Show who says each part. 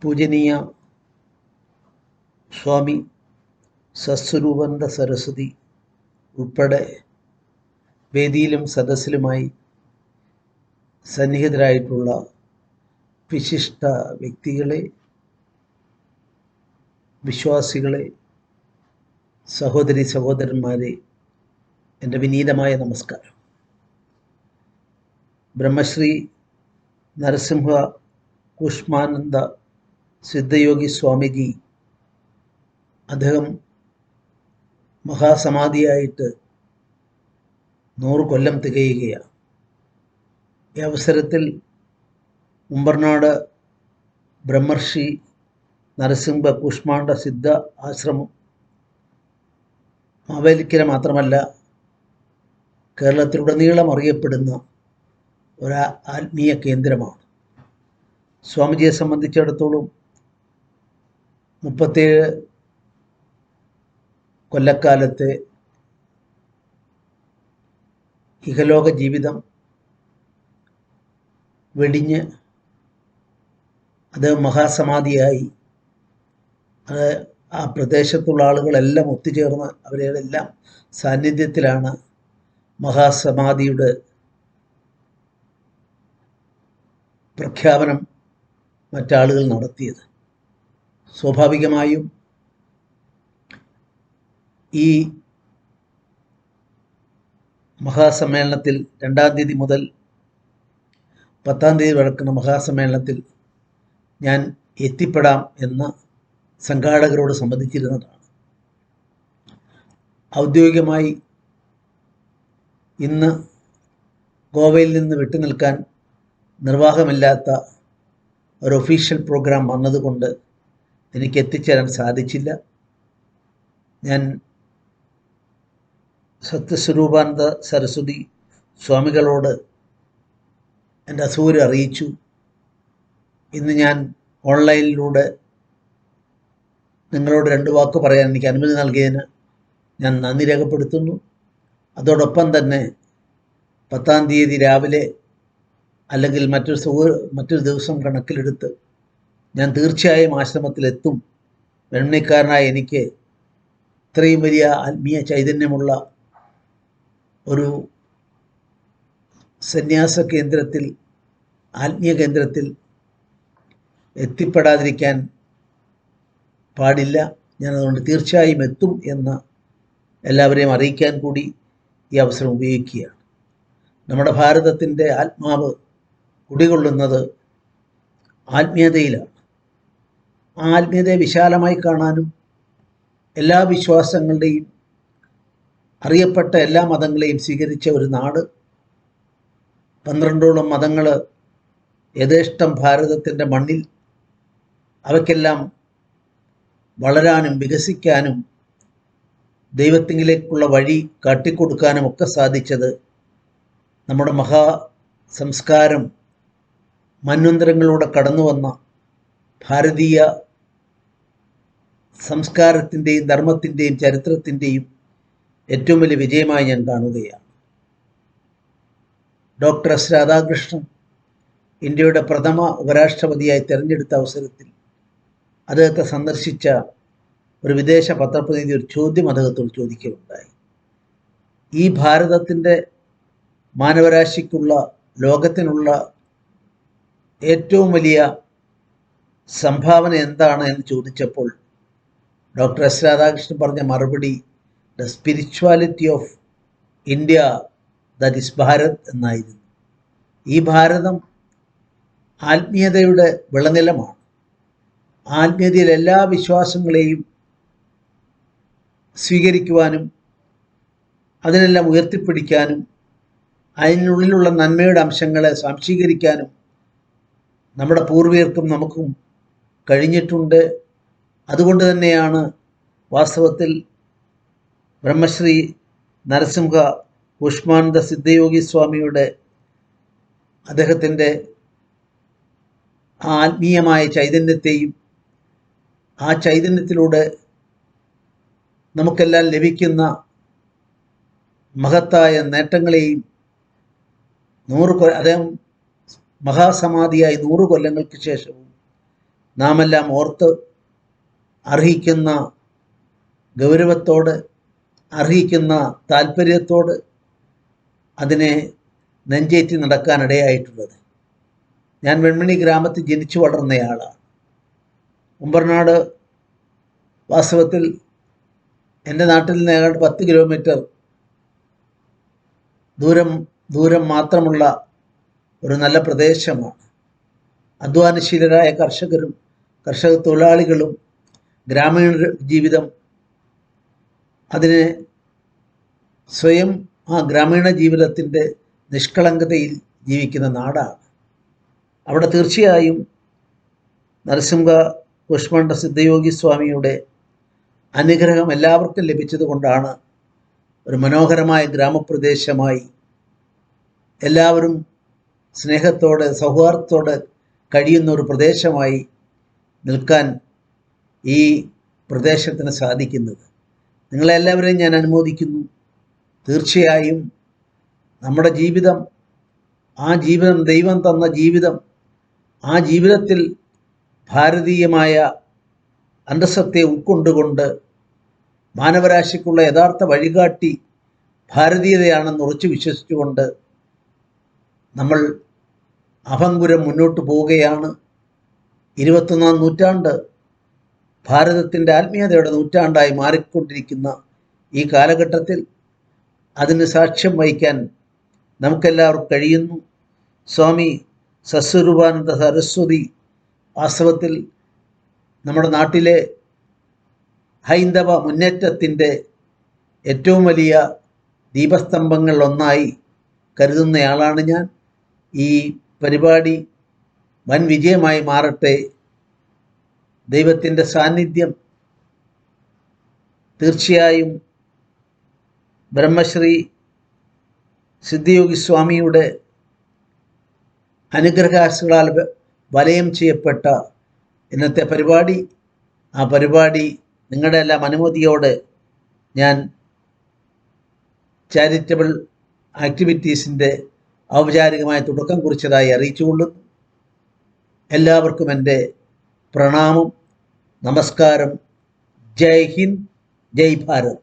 Speaker 1: പൂജനീയ സ്വാമി സസ്വരൂപാനന്ദ സരസ്വതി ഉൾപ്പെടെ വേദിയിലും സദസ്സിലുമായി സന്നിഹിതരായിട്ടുള്ള വിശിഷ്ട വ്യക്തികളെ, വിശ്വാസികളെ, സഹോദരി സഹോദരന്മാരെ, എൻ്റെ വിനീതമായ നമസ്കാരം. ബ്രഹ്മശ്രീ നരസിംഹ കൂഷ്മാനന്ദ സിദ്ധയോഗി സ്വാമിജി, അദ്ദേഹം മഹാസമാധിയായിട്ട് 100 കൊല്ലം തികയുകയാണ്. ഈ അവസരത്തിൽ ഉമ്പർനാട് ബ്രഹ്മർഷി നരസിംഹ കൂഷ്മാണ്ഡ സിദ്ധ ആശ്രമം മാവേലിക്കര മാത്രമല്ല, കേരളത്തിലുടനീളം അറിയപ്പെടുന്ന ഒരു ആത്മീയ കേന്ദ്രമാണ്. സ്വാമിജിയെ സംബന്ധിച്ചിടത്തോളം 37 കൊല്ലക്കാലത്തെ ഇഹലോക ജീവിതം വെടിഞ്ഞ് അത് മഹാസമാധിയായി. അത് ആ പ്രദേശത്തുള്ള ആളുകളെല്ലാം ഒത്തുചേർന്ന് അവരെല്ലാം സാന്നിധ്യത്തിലാണ് മഹാസമാധിയുടെ പ്രഖ്യാപനം മറ്റാളുകൾ നടത്തിയത്. സ്വാഭാവികമായും ഈ മഹാസമ്മേളനത്തിൽ 2-ാം തീയതി മുതൽ 10-ാം തീയതി നടക്കുന്ന മഹാസമ്മേളനത്തിൽ ഞാൻ എത്തിപ്പെടാം എന്ന് സംഘാടകരോട് സംബന്ധിച്ചിരുന്നതാണ്. ഔദ്യോഗികമായി ഇന്ന് ഗോവയിൽ നിന്ന് വിട്ടുനിൽക്കാൻ നിർവാഹമില്ലാത്ത ഒരു ഒഫീഷ്യൽ പ്രോഗ്രാം വന്നതുകൊണ്ട് എനിക്ക് എത്തിച്ചേരാൻ സാധിച്ചില്ല. ഞാൻ സത്യസ്വരൂപാനന്ദ സരസ്വതി സ്വാമികളോട് എൻ്റെ അസൂയ അറിയിച്ചു. ഇന്ന് ഞാൻ ഓൺലൈനിലൂടെ നിങ്ങളോട് 2 വാക്ക് പറയാൻ എനിക്ക് അനുമതി നൽകിയതിന് ഞാൻ നന്ദി രേഖപ്പെടുത്തുന്നു. അതോടൊപ്പം തന്നെ 10-ാം തീയതി രാവിലെ അല്ലെങ്കിൽ മറ്റൊരു ദിവസം കണക്കിലെടുത്ത് ഞാൻ തീർച്ചയായും ആശ്രമത്തിലെത്തും. വെണ്മണിക്കാരനായ എനിക്ക് ഇത്രയും വലിയ ആത്മീയ ചൈതന്യമുള്ള ഒരു സന്യാസ കേന്ദ്രത്തിൽ, ആത്മീയ കേന്ദ്രത്തിൽ എത്തിപ്പെടാതിരിക്കാൻ പാടില്ല. ഞാനതുകൊണ്ട് തീർച്ചയായും എത്തും എന്ന് എല്ലാവരെയും അറിയിക്കാൻ കൂടി ഈ അവസരം ഉപയോഗിക്കുകയാണ്. നമ്മുടെ ഭാരതത്തിൻ്റെ ആത്മാവ് കുടികൊള്ളുന്നത് ആത്മീയതയിലാണ്. ആ ആത്മീയതയെ വിശാലമായി കാണാനും എല്ലാ വിശ്വാസങ്ങളുടെയും, അറിയപ്പെട്ട എല്ലാ മതങ്ങളെയും സ്വീകരിച്ച ഒരു നാട്, 12ഓളം മതങ്ങൾ യഥേഷ്ടം ഭാരതത്തിൻ്റെ മണ്ണിൽ, അവയ്ക്കെല്ലാം വളരാനും വികസിക്കാനും ദൈവത്തിങ്കിലേക്കുള്ള വഴി കാട്ടിക്കൊടുക്കാനും ഒക്കെ സാധിച്ചത് നമ്മുടെ സംസ്കാരം മന്വന്തരങ്ങളിലൂടെ കടന്നു വന്ന ഭാരതീയ സംസ്കാരത്തിൻ്റെയും ധർമ്മത്തിൻ്റെയും ചരിത്രത്തിൻ്റെയും ഏറ്റവും വലിയ വിജയമായി ഞാൻ കാണുകയാണ്. ഡോക്ടർ എസ് രാധാകൃഷ്ണൻ ഇന്ത്യയുടെ പ്രഥമ ഉപരാഷ്ട്രപതിയായി തിരഞ്ഞെടുത്ത അവസരത്തിൽ അദ്ദേഹത്തെ സന്ദർശിച്ച ഒരു വിദേശ പത്രപ്രതിനിധി ഒരു ചോദ്യം അദ്ദേഹത്തോട് ചോദിക്കുകയുണ്ടായി. ഈ ഭാരതത്തിൻ്റെ മാനവരാശിക്കുള്ള, ലോകത്തിനുള്ള ഏറ്റവും വലിയ സംഭാവന എന്താണ് എന്ന് ചോദിച്ചപ്പോൾ ഡോക്ടർ എസ് രാധാകൃഷ്ണൻ പറഞ്ഞ മറുപടി, the spirituality of India, that is Bharat എന്നായിരുന്നു. ഈ ഭാരതം ആത്മീയതയുടെ വിളനിലമാണ്. ആത്മീയതയിൽ എല്ലാ വിശ്വാസങ്ങളെയും സ്വീകരിക്കുവാനും അതിനെല്ലാം ഉയർത്തിപ്പിടിക്കാനും അതിനുള്ളിലുള്ള നന്മയുടെ അംശങ്ങളെ സ്വാംശീകരിക്കാനും നമ്മുടെ പൂർവികർക്കും നമുക്കും കഴിഞ്ഞിട്ടുണ്ട്. അതുകൊണ്ട് തന്നെയാണ് വാസ്തവത്തിൽ ബ്രഹ്മശ്രീ നരസിംഹ കൂഷ്മാനന്ദ സിദ്ധയോഗി സ്വാമിയുടെ അദ്ദേഹത്തിൻ്റെ ആത്മീയമായ ചൈതന്യത്തെയും ആ ചൈതന്യത്തിലൂടെ നമുക്കെല്ലാം ലഭിക്കുന്ന മഹത്തായ നേട്ടങ്ങളെയും അദ്ദേഹം മഹാസമാധിയായി 100 കൊല്ലങ്ങൾക്ക് ശേഷവും നാമെല്ലാം ഓർത്ത് അർഹിക്കുന്ന ഗൗരവത്തോട്, അർഹിക്കുന്ന താല്പര്യത്തോട് അതിനെ നെഞ്ചേറ്റി നടക്കാനിടയായിട്ടുള്ളത്. ഞാൻ വെൺമണി ഗ്രാമത്തിൽ ജനിച്ചു വളർന്നയാളാണ്. ഉമ്പർനാട് വാസ്തവത്തിൽ എൻ്റെ നാട്ടിൽ നിന്ന് ഏതാണ്ട് 10 കിലോമീറ്റർ ദൂരം മാത്രമുള്ള ഒരു നല്ല പ്രദേശമാണ്. അധ്വാനശീലരായ കർഷകരും കർഷക തൊഴിലാളികളും ഗ്രാമീണ ജീവിതം അതിനെ സ്വയം ആ ഗ്രാമീണ ജീവിതത്തിൻ്റെ നിഷ്കളങ്കതയിൽ ജീവിക്കുന്ന നാടാണ്. അവിടെ തീർച്ചയായും നരസിംഹ കുഷ്മണ്ഡ സിദ്ധയോഗി സ്വാമിയുടെ അനുഗ്രഹം എല്ലാവർക്കും ലഭിച്ചതുകൊണ്ടാണ് ഒരു മനോഹരമായ ഗ്രാമപ്രദേശമായി എല്ലാവരും സ്നേഹത്തോടെ സൗഹാർദ്ദത്തോടെ കഴിയുന്ന ഒരു പ്രദേശമായി നിൽക്കാൻ ഈ പ്രദേശത്തിന് സാധിക്കുന്നത്. നിങ്ങളെല്ലാവരെയും ഞാൻ അനുമോദിക്കുന്നു. തീർച്ചയായും നമ്മുടെ ജീവിതം, ആ ജീവിതം ദൈവം തന്ന ജീവിതം, ആ ജീവിതത്തിൽ ഭാരതീയമായ അന്തഃസത്തെ ഉൾക്കൊണ്ടുകൊണ്ട് മാനവരാശിക്കുള്ള യഥാർത്ഥ വഴികാട്ടി ഭാരതീയതയാണെന്ന് ഉറച്ചു വിശ്വസിച്ചുകൊണ്ട് നമ്മൾ അഭംഗുരം മുന്നോട്ട് പോവുകയാണ്. 21-ാം നൂറ്റാണ്ട് ഭാരതത്തിൻ്റെ ആത്മീയതയുടെ നൂറ്റാണ്ടായി മാറിക്കൊണ്ടിരിക്കുന്ന ഈ കാലഘട്ടത്തിൽ അതിന് സാക്ഷ്യം വഹിക്കാൻ നമുക്കെല്ലാവർക്കും കഴിയുന്നു. സ്വാമി സസ്വരൂപാനന്ദ സരസ്വതി വാസ്തവത്തിൽ നമ്മുടെ നാട്ടിലെ ഹൈന്ദവ മുന്നേറ്റത്തിൻ്റെ ഏറ്റവും വലിയ ദീപസ്തംഭങ്ങളിലൊന്നായി കരുതുന്നയാളാണ് ഞാൻ. ഈ പരിപാടി വൻ വിജയമായി മാറട്ടെ. ദൈവത്തിൻ്റെ സാന്നിധ്യം തീർച്ചയായും ബ്രഹ്മശ്രീ സിദ്ധയോഗി സ്വാമിയുടെ അനുഗ്രഹാശകളാൽ വലയം ചെയ്യപ്പെട്ട ഇന്നത്തെ പരിപാടി, ആ പരിപാടി നിങ്ങളുടെ എല്ലാം അനുമതിയോടെ ഞാൻ ചാരിറ്റബിൾ ആക്ടിവിറ്റീസിൻ്റെ ഔപചാരികമായ തുടക്കം കുറിച്ചതായി അറിയിച്ചുകൊള്ളുന്നു. എല്ലാവർക്കും എൻ്റെ പ്രണാമം, നമസ്കാരം. ജയ് ഹിന്ദ്, ജയ് ഭാരത്.